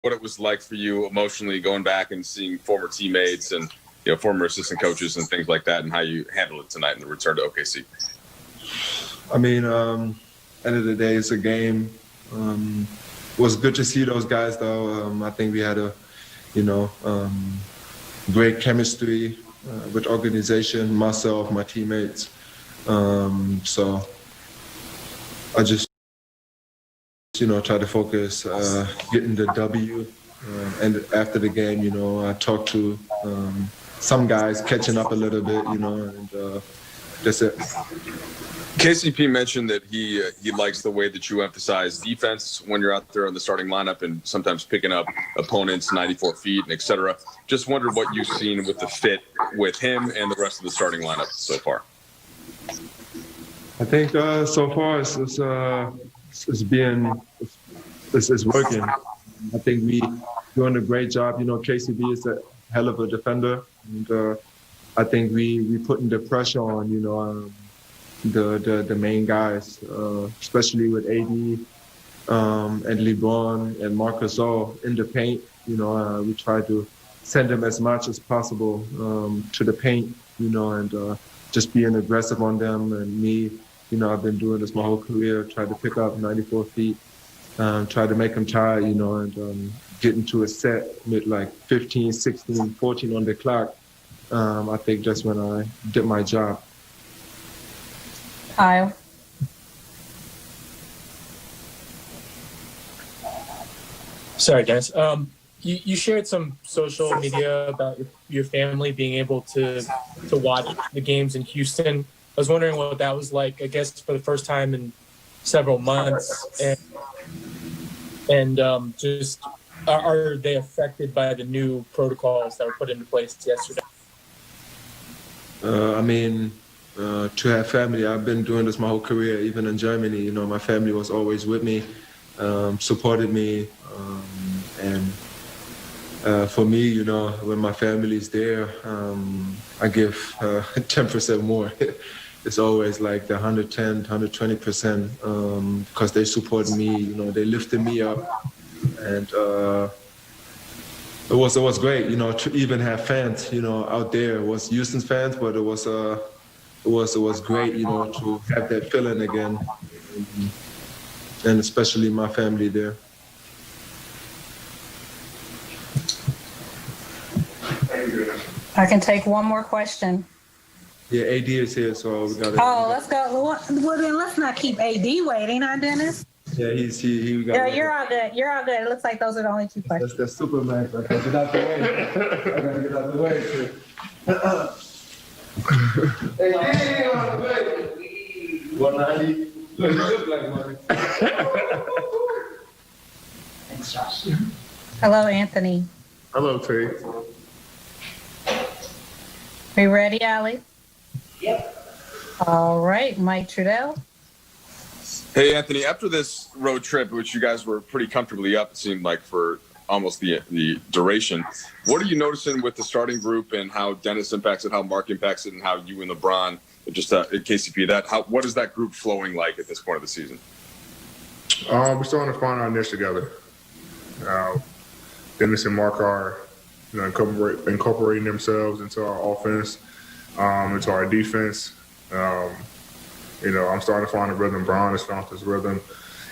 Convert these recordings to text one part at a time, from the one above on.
what it was like for you emotionally going back and seeing former teammates and former assistant coaches and things like that, and how you handled it tonight in the return to OKC. I mean, end of the day, it's a game. It was good to see those guys, though. I think we had a, great chemistry with organization, myself, my teammates. So I just, try to focus, getting the W. And after the game, I talked to some guys, catching up a little bit, and that's it. KCP mentioned that he likes the way that you emphasize defense when you're out there in the starting lineup and sometimes picking up opponents 94 feet and et cetera. Just wondered what you've seen with the fit with him and the rest of the starting lineup so far. I think so far it's working. I think we doing a great job. KCP is a hell of a defender, and I think we putting the pressure on. The main guys, especially with AD and LeBron and Marcus all in the paint. We try to send them as much as possible to the paint, and just being aggressive on them. And me, I've been doing this my whole career, try to pick up 94 feet, try to make them tired, and get into a set with like 15, 16, 14 on the clock. I think that's when I did my job. Kyle. Sorry, guys. You shared some social media about your family being able to watch the games in Houston. I was wondering what that was like, I guess, for the first time in several months. And just are they affected by the new protocols that were put into place yesterday? To have family, I've been doing this my whole career, even in Germany. My family was always with me, supported me. And for me, when my family's there, I give 10% more. It's always like the 110, 120%, because they supported me, they lifted me up. And it was great, to even have fans, out there. It was Houston's fans, but it was great, to have that feeling again, and especially my family there. I can take one more question. Yeah, AD is here, so we got. Oh, let's go. Well, then let's not keep AD waiting, huh, Dennis? Yeah, he's he. Yeah, you're all good. You're all good. It looks like those are the only two questions. That's Superman. I gotta get out the way. I gotta get out the way. Hey, 190. Look, you look like money. Thanks, Josh. Hello, Anthony. Hello, Tate. We ready, Allie? Yep. All right, Mike Trudell. Hey, Anthony, after this road trip, which you guys were pretty comfortably up, it seemed like, for almost the duration, what are you noticing with the starting group and how Dennis impacts it, how Mark impacts it, and how you and LeBron, just at KCP, what is that group flowing like at this point of the season? We're starting to find our niche together. Dennis and Mark are incorporating themselves into our offense, into our defense. I'm starting to find a rhythm. Brian is finding his rhythm.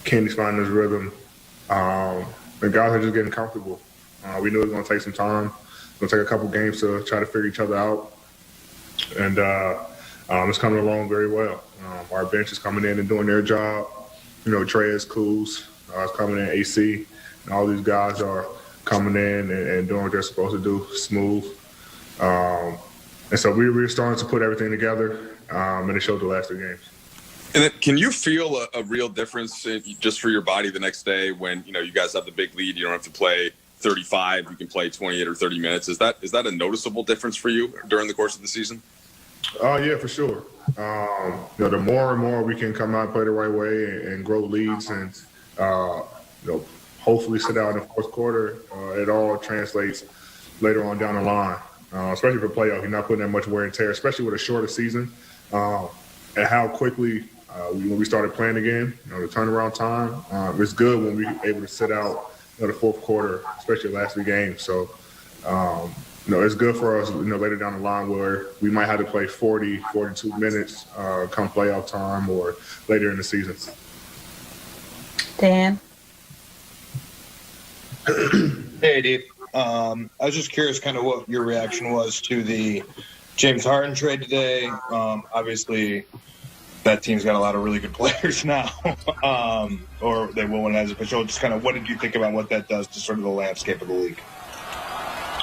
Kenny's finding his rhythm. The guys are just getting comfortable. We knew it was going to take some time. It's going to take a couple games to try to figure each other out. And it's coming along very well. Our bench is coming in and doing their job. Trez, Kuz is coming in, AC, and all these guys are coming in and doing what they're supposed to do, smooth. And so we're starting to put everything together, and it showed the last 2 games. And then, can you feel a real difference just for your body the next day when you guys have the big lead? You don't have to play 35; you can play 28 or 30 minutes. Is that a noticeable difference for you during the course of the season? Yeah, for sure. The more and more we can come out and play the right way and grow leads, and hopefully sit out in the fourth quarter, it all translates later on down the line. Especially for playoff, you're not putting that much wear and tear, especially with a shorter season, and how quickly when we started playing again, the turnaround time, it's good when we're able to sit out the fourth quarter, especially the last 3 games. So, it's good for us, later down the line where we might have to play 40, 42 minutes come playoff time or later in the season. Dan? Hey, Dave. I was just curious kind of what your reaction was to the James Harden trade today. Obviously, that team's got a lot of really good players now, or they will when it has official. Just kind of what did you think about what that does to sort of the landscape of the league?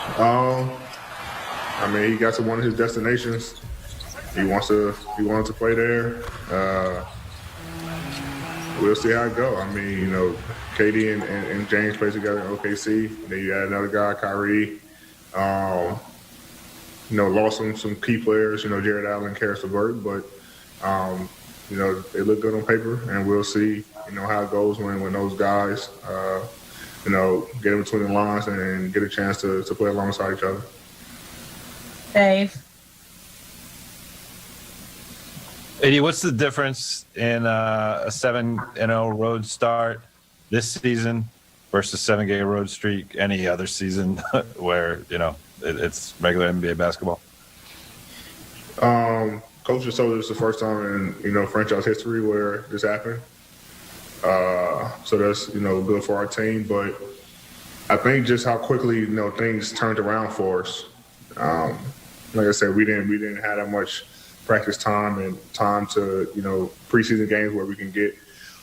He got to one of his destinations. He wanted to play there. We'll see how it go. KD and James play together in OKC. Then you add another guy, Kyrie. Lost some key players. Jared Allen, Karis LeVert, but they look good on paper, and we'll see. How it goes when those guys, get in between the lines and get a chance to play alongside each other. Dave? Eddie, what's the difference in a 7-0 road start this season versus 7-game road streak any other season where, it's regular NBA basketball? Coach just told us the first time in, franchise history where this happened. So that's, good for our team. But I think just how quickly, things turned around for us. Like I said, we didn't have that much practice time and time to, preseason games where we can get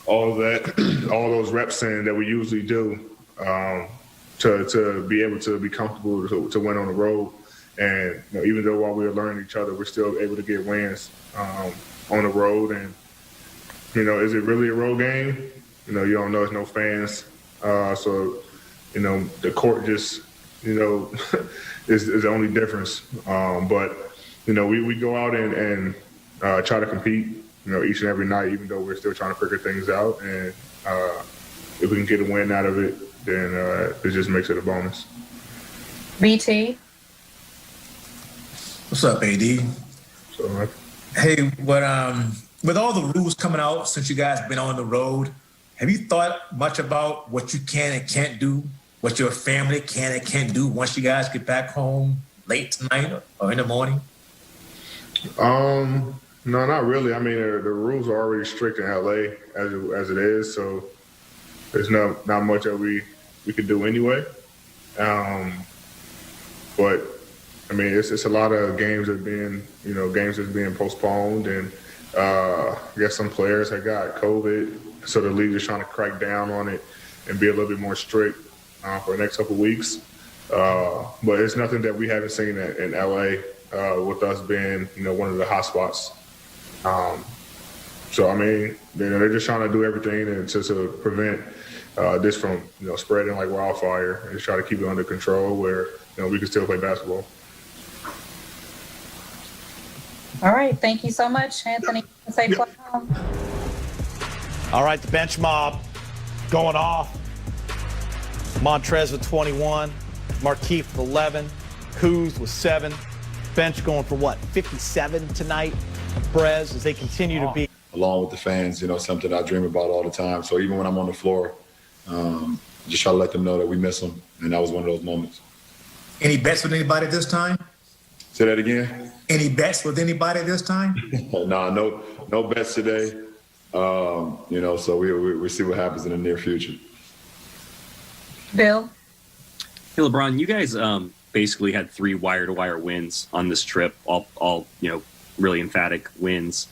all of that, all those reps in that we usually do, to be able to be comfortable to win on the road. And even though while we were learning each other, we're still able to get wins on the road. And is it really a road game? You don't know. There's no fans, so the court just is the only difference. But we go out and try to compete, each and every night, even though we're still trying to figure things out. And if we can get a win out of it, then it just makes it a bonus. BT? What's up, AD? So, Hey, with all the rules coming out since you guys been on the road, have you thought much about what you can and can't do, what your family can and can't do once you guys get back home late tonight or in the morning? No, not really. The rules are already strict in LA as it is, so there's not much that we could do anyway. But it's a lot of games that games that's being postponed, and I guess some players have got COVID, so the league is trying to crack down on it and be a little bit more strict for the next couple of weeks. But it's nothing that we haven't seen in LA with us being one of the hot spots. So they're just trying to do everything to prevent this from spreading like wildfire, and just try to keep it under control where we can still play basketball. All right. Thank you so much, Anthony. Say play home. All right, the bench mob going off. Montrez with 21, Markieff with 11, Kuz with 7. Bench going for 57 tonight. Perez, as they continue to be. Along with the fans, something I dream about all the time. So even when I'm on the floor, just try to let them know that we miss them. And that was one of those moments. Any bets with anybody this time? Say that again? Any bets with anybody this time? No bets today. So we'll see what happens in the near future. Bill? Hey, LeBron, you guys basically had 3 wire-to-wire wins on this trip, all really emphatic wins.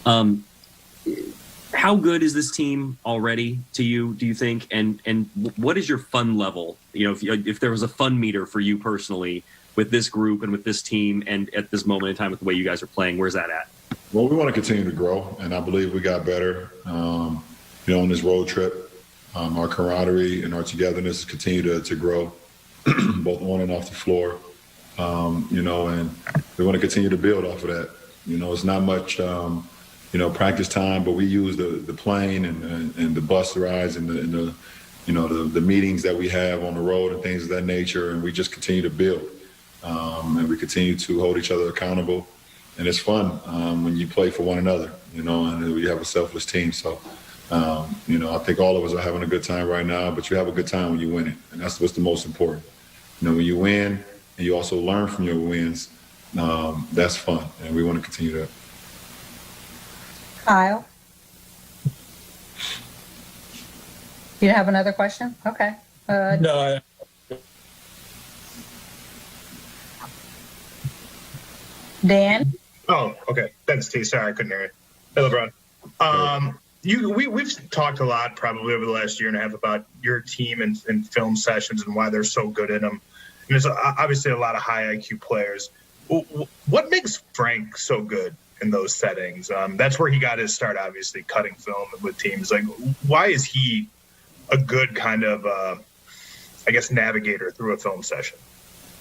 How good is this team already to you, do you think? And what is your fun level? If there was a fun meter for you personally with this group and with this team and at this moment in time with the way you guys are playing, where's that at? Well, we want to continue to grow, and I believe we got better, on this road trip. Our camaraderie and our togetherness continue to grow, both on and off the floor, and we want to continue to build off of that. It's not much, practice time, but we use the plane and the bus rides and the meetings that we have on the road and things of that nature, and we just continue to build, and we continue to hold each other accountable. And it's fun when you play for one another, and we have a selfless team. So I think all of us are having a good time right now, but you have a good time when you win it, and that's what's the most important. When you win and you also learn from your wins, that's fun, and we want to continue that. Kyle? You have another question? Okay. No, Dan? Oh, okay. Thanks, T. Sorry, I couldn't hear you. Hey, LeBron. We've talked a lot probably over the last year and a half about your team and film sessions and why they're so good in them. And there's obviously a lot of high IQ players. What makes Frank so good in those settings? That's where he got his start, obviously, cutting film with teams. Like, why is he a good kind of, navigator through a film session?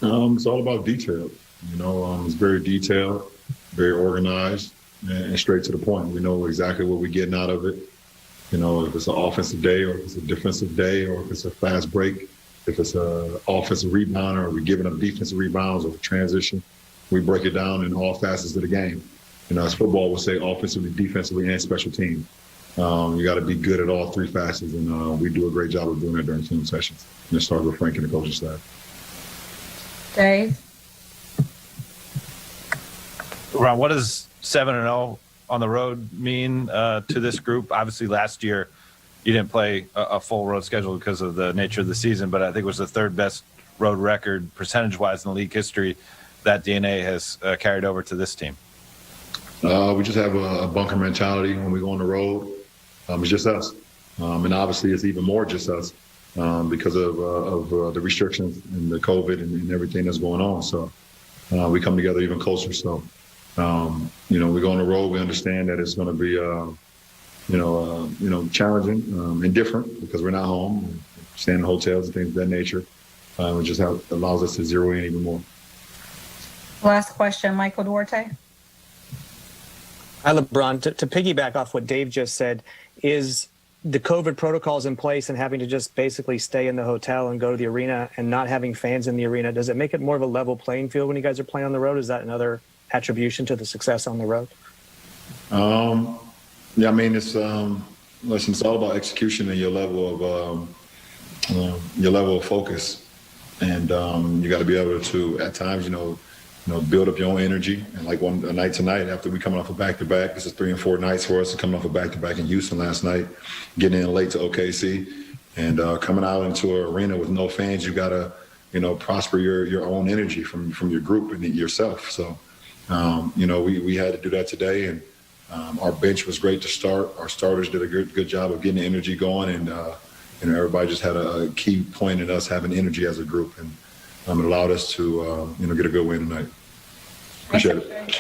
It's all about detail. It's very detailed, very organized, and straight to the point. We know exactly what we're getting out of it. If it's an offensive day or if it's a defensive day or if it's a fast break, if it's an offensive rebound or we're giving up defensive rebounds or transition, we break it down in all facets of the game. As football would say, offensively, defensively, and special teams. You got to be good at all three facets, and we do a great job of doing that during team sessions. And it starts with Frank and the coaching staff. Dave? Ron, what does 7-0 on the road mean to this group? Obviously, last year you didn't play a full road schedule because of the nature of the season, but I think it was the third best road record percentage-wise in the league history. That DNA has carried over to this team. We just have a bunker mentality when we go on the road. It's just us, and obviously it's even more just us because of the restrictions and the COVID and everything that's going on. So we come together even closer. So. We go on the road. We understand that it's going to be, challenging and different because we're not home. We stay in hotels and things of that nature. It just allows us to zero in even more. Last question, Michael Duarte. Hi, LeBron. To piggyback off what Dave just said, is the COVID protocols in place and having to just basically stay in the hotel and go to the arena and not having fans in the arena, does it make it more of a level playing field when you guys are playing on the road? Is that another attribution to the success on the road? It's listen, it's all about execution and your level of focus, and you got to be able to at times build up your own energy. And like a night tonight, after we coming off a back-to-back, this is 3 and 4 nights for us, coming off a back-to-back in Houston last night, getting in late to OKC, and coming out into an arena with no fans, you got to prosper your own energy from your group and yourself. So. We had to do that today, and our bench was great to start. Our starters did a good job of getting the energy going, and everybody just had a key point in us having energy as a group, and it allowed us to get a good win tonight. Appreciate it.